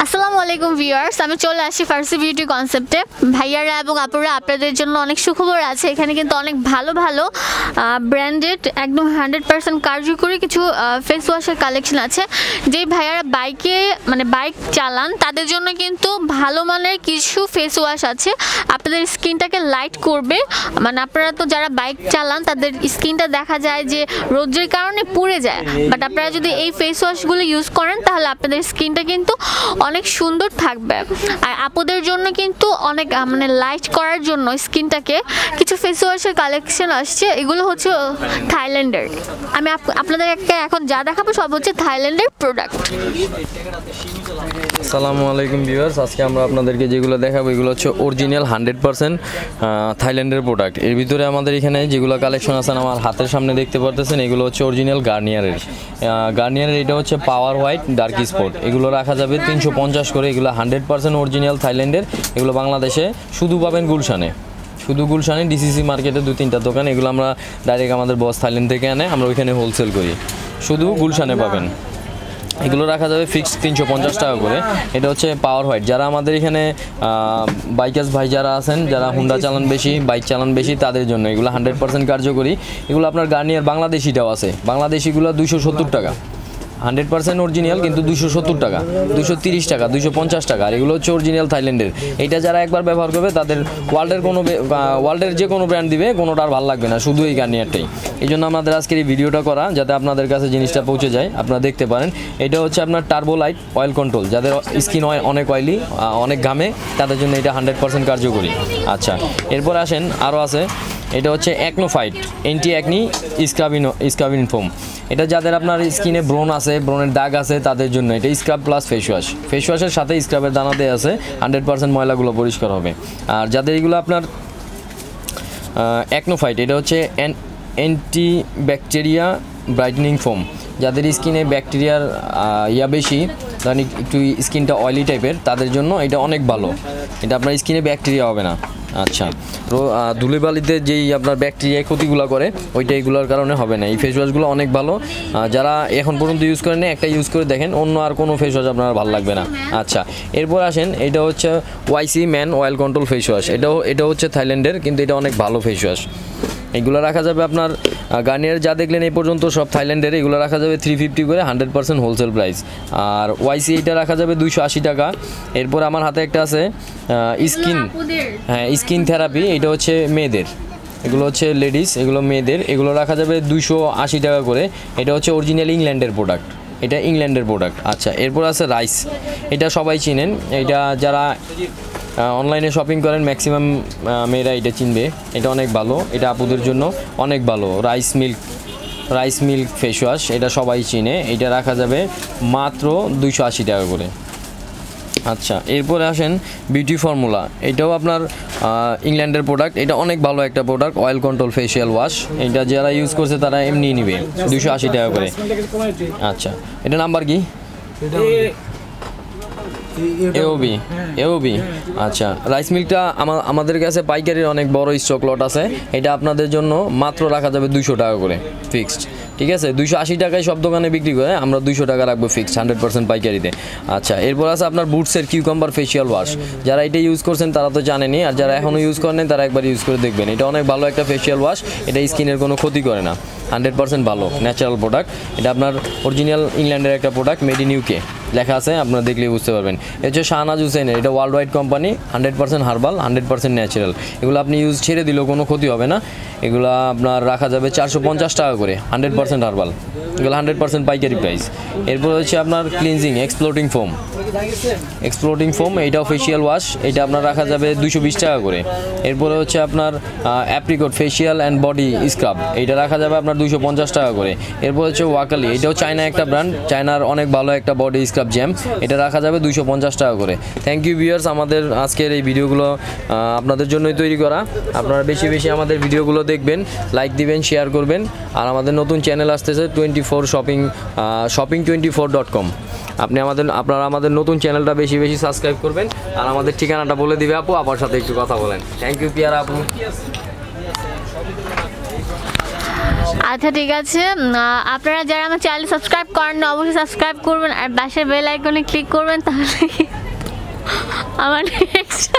আসসালামু আলাইকুম ভিউয়ার্স, আমি চলে আসি ফার্সি বিউটি কনসেপ্টে। ভাইয়ারা এবং আপুরা আপনাদের জন্য অনেক সুখবর আছে। এখানে কিন্তু অনেক ভালো ভালো ব্র্যান্ডেড একদম 100% কার্যকরী কিছু ফেস ওয়াশের কালেকশন আছে। যেই ভাইয়ারা বাইক চালান তাদের জন্য কিন্তু ভালো মানের কিছু ফেস ওয়াশ আছে, আপনাদের স্কিনটাকে লাইট করবে। মানে আপনারা তো যারা বাইক চালান তাদের স্কিনটা দেখা যায় যে রোদের কারণে পুড়ে যায়, বাট আপনারা যদি এই ফেস ওয়াশগুলো ইউজ করেন তাহলে আপনাদের স্কিনটা কিন্তু অনেক সুন্দর থাকবে। আর আপুদের জন্য কিন্তু অনেক লাইট করার জন্য স্কিনটাকে কিছু ফেস ওয়াশের কালেকশন আসছে। এগুলো হচ্ছে থাইল্যান্ডের। আমি আপনাদেরকে এখন যা দেখাবো সব হচ্ছে থাইল্যান্ডের প্রোডাক্ট। আসসালামু আলাইকুম ভিউয়ার্স, আজকে আমরা আপনাদেরকে যেগুলো দেখাবো এগুলো হচ্ছে অরিজিনাল 100% থাইল্যান্ডের প্রোডাক্ট। এর ভিতরে আমাদের এখানে যেগুলো কালেকশন আছে আমার হাতের সামনে দেখতে পারতেছেন, এগুলো হচ্ছে অরিজিনাল গার্নিয়ারের। এটা হচ্ছে পাওয়ার হোয়াইট ডার্ক স্পট। এগুলো রাখা যাবে 350 করে। এগুলো 100% অরিজিনাল থাইল্যান্ডের। এগুলো বাংলাদেশে শুধু পাবেন গুলশানে ডিসিসি মার্কেটে 2-3টা দোকান। এগুলো আমরা ডাইরেক্ট আমাদের বস থাইল্যান্ড থেকে আনে, আমরা ওইখানে হোলসেল করি। শুধু গুলশানে পাবেন। এগুলো রাখা যাবে ফিক্সড 350 টাকা করে। এটা হচ্ছে পাওয়ার হোয়াইট। যারা আমাদের এখানে বাইকার্স ভাই যারা আছেন, যারা হুন্ডা চালান বেশি, বাইক চালান বেশি, তাদের জন্য এগুলো 100% কার্যকরী। এগুলো আপনার গার্নিয়ার বাংলাদেশিটাও আছে। বাংলাদেশিগুলো 270 টাকা, 100% অরিজিনাল, কিন্তু 270 টাকা, 230 টাকা, 250 টাকা। আর এগুলো হচ্ছে অরিজিনাল থাইল্যান্ডের। এটা যারা একবার ব্যবহার করবে তাদের ওয়ার্ল্ডের যে কোনো ব্র্যান্ড দিবে কোনোটা আর ভালো লাগবে না, শুধু এই গার্নিয়ারটাই। এই জন্য আমাদের আজকের এই ভিডিওটা করা, যাতে আপনাদের কাছে জিনিসটা পৌঁছে যায়, আপনারা দেখতে পারেন। এটা হচ্ছে আপনার টার্বো লাইট অয়েল কন্ট্রোল। যাদের স্কিন অনেক অয়েলি, অনেক ঘামে, তাদের জন্য এটা 100% কার্যকরী। আচ্ছা, এরপর আসেন, আরও আছে। এটা হচ্ছে acno fight anti acne scrubbing foam. এটা যাদের আপনার স্কিনে ব্রণ আছে, ব্রণের দাগ আছে, তাদের জন্য এটা স্ক্রাব প্লাস ফেস ওয়াশের সাথে স্ক্রাবের দানা দেওয়া আছে। 100% ময়লাগুলো পরিষ্কার হবে। আর যাদের এগুলো আপনার অ্যাকনো ফাইট, এটা হচ্ছে অ্যান্টি ব্যাকটেরিয়া ব্রাইটনিং ফোম। যাদের স্কিনে ব্যাকটেরিয়ার বেশি, ধরেন একটু স্কিনটা অয়েলি টাইপের, তাদের জন্য এটা অনেক ভালো। এটা আপনার স্কিনে ব্যাকটেরিয়া হবে না। আচ্ছা, ধুলোবালিতে যেই আপনার ব্যাকটেরিয়া ক্ষতিগুলো করে, ওইটা এগুলোর কারণে হবে না। এই ফেস ওয়াশগুলো অনেক ভালো। যারা এখন পর্যন্ত ইউজ করেন, একটা ইউজ করে দেখেন, অন্য আর কোনো ফেস ওয়াশ আপনার ভালো লাগবে না। আচ্ছা, এরপর আসেন, এটা হচ্ছে YC man oil control face wash. এটা হচ্ছে থাইল্যান্ডের, কিন্তু এটা অনেক ভালো ফেস ওয়াশ। এগুলো রাখা যাবে আপনার গার্নিয়ার যা দেখলেন এই পর্যন্ত সব থাইল্যান্ডের। এগুলো রাখা যাবে 350 করে, 100% হোলসেল প্রাইস। আর ওয়াইসি এটা রাখা যাবে 280 টাকা। এরপর আমার হাতে একটা আছে স্কিন থেরাপি। এটা হচ্ছে মেয়েদের, এগুলো হচ্ছে লেডিস, এগুলো মেয়েদের। এগুলো রাখা যাবে 280 টাকা করে। এটা হচ্ছে অরিজিনাল ইংল্যান্ডের প্রোডাক্ট। আচ্ছা, এরপর আছে রাইস। এটা সবাই চিনেন। এটা যারা অনলাইনে শপিং করেন ম্যাক্সিমাম মেয়েরা এটা চিনবে। এটা অনেক ভালো, এটা আপুদের জন্য অনেক ভালো। রাইস মিল্ক ফেস ওয়াশ, এটা সবাই চিনে। এটা রাখা যাবে মাত্র 280 টাকা করে। আচ্ছা, এরপরে আসেন বিউটি ফর্মুলা। এটাও আপনার ইংল্যান্ডের প্রোডাক্ট। এটা অনেক ভালো একটা product, oil control facial wash. এটা যারা ইউজ করছে তারা এমনি নিবে 280 টাকা করে। আচ্ছা, এটা নাম্বার কি? এওবি। আচ্ছা, রাইস মিল্কটা আমাদের কাছে পাইকারির অনেক বড় স্টক লট আছে। এটা আপনাদের জন্য মাত্র রাখা যাবে 200 টাকা করে ফিক্সড। ঠিক আছে, 280 টাকায় সব দোকানে বিক্রি করে, আমরা 200 টাকা রাখবো ফিক্সড 100% পাইকারিতে। আচ্ছা, এরপর আছে আপনার বুটসের কিউকাম্বার ফেসিয়াল ওয়াশ। যারা এটা ইউজ করছেন তারা তো জানেনই, আর যারা এখনও ইউজ করেন তারা একবার ইউজ করে দেখবেন। এটা অনেক ভালো একটা ফেসিয়াল ওয়াশ। এটা স্কিনের কোনো ক্ষতি করে না, 100% ভালো ন্যাচারাল প্রোডাক্ট। এটা আপনার অরিজিনাল ইংল্যান্ডের একটা প্রোডাক্ট, মেড ইন ইউকে লেখা আছে, আপনারা দেখলেই বুঝতে পারবেন। এটা হচ্ছে শাহনাজ হুসেনের। এটা world wide company, 100% herbal, 100% natural. এগুলো আপনি ইউজ ছেড়ে দিলেও কোনো ক্ষতি হবে না। এগুলো আপনার রাখা যাবে 450 টাকা করে, 100% হার্বাল। এগুলো 100% পাইকারি প্রাইস। এরপর হচ্ছে আপনার ক্লিনজিং এক্সপ্লোডিং ফোম। এইটাও ফেসিয়াল ওয়াশ। এটা আপনার রাখা যাবে 220 টাকা করে। এরপরে হচ্ছে আপনার apricot facial and body scrub. এইটা রাখা যাবে আপনার 250 টাকা করে। এরপর হচ্ছে ওয়াকালি। এটাও চায়না একটা ব্র্যান্ড, চায়নার অনেক ভালো একটা বডি স্ক্রাব জ্যাম। এটা রাখা যাবে 250 টাকা করে। থ্যাংক ইউ ভিউয়ার্স, আমাদের আজকের এই ভিডিওগুলো আপনাদের জন্যই তৈরি করা। আপনারা বেশি বেশি আমাদের ভিডিওগুলো দেখবেন, লাইক দিবেন, শেয়ার করবেন। আর আমাদের নতুন চ্যানেল আসতেছে 24shoping24.com। আপনারা আমাদের নতুন চ্যানেলটা বেশি বেশি সাবস্ক্রাইব করবেন। আর আমাদের ঠিকানাটা বলে দিবে আপু, আপার সাথে একটু কথা বলেন। থ্যাংক ইউ পিয়ারা আপু। আচ্ছা ঠিক আছে, আপনারা যারা আমার চ্যানেল সাবস্ক্রাইব করেন না অবশ্যই সাবস্ক্রাইব করবেন আর পাশের বেল আইকনে ক্লিক করবেন, তাহলে আমার নেক্সট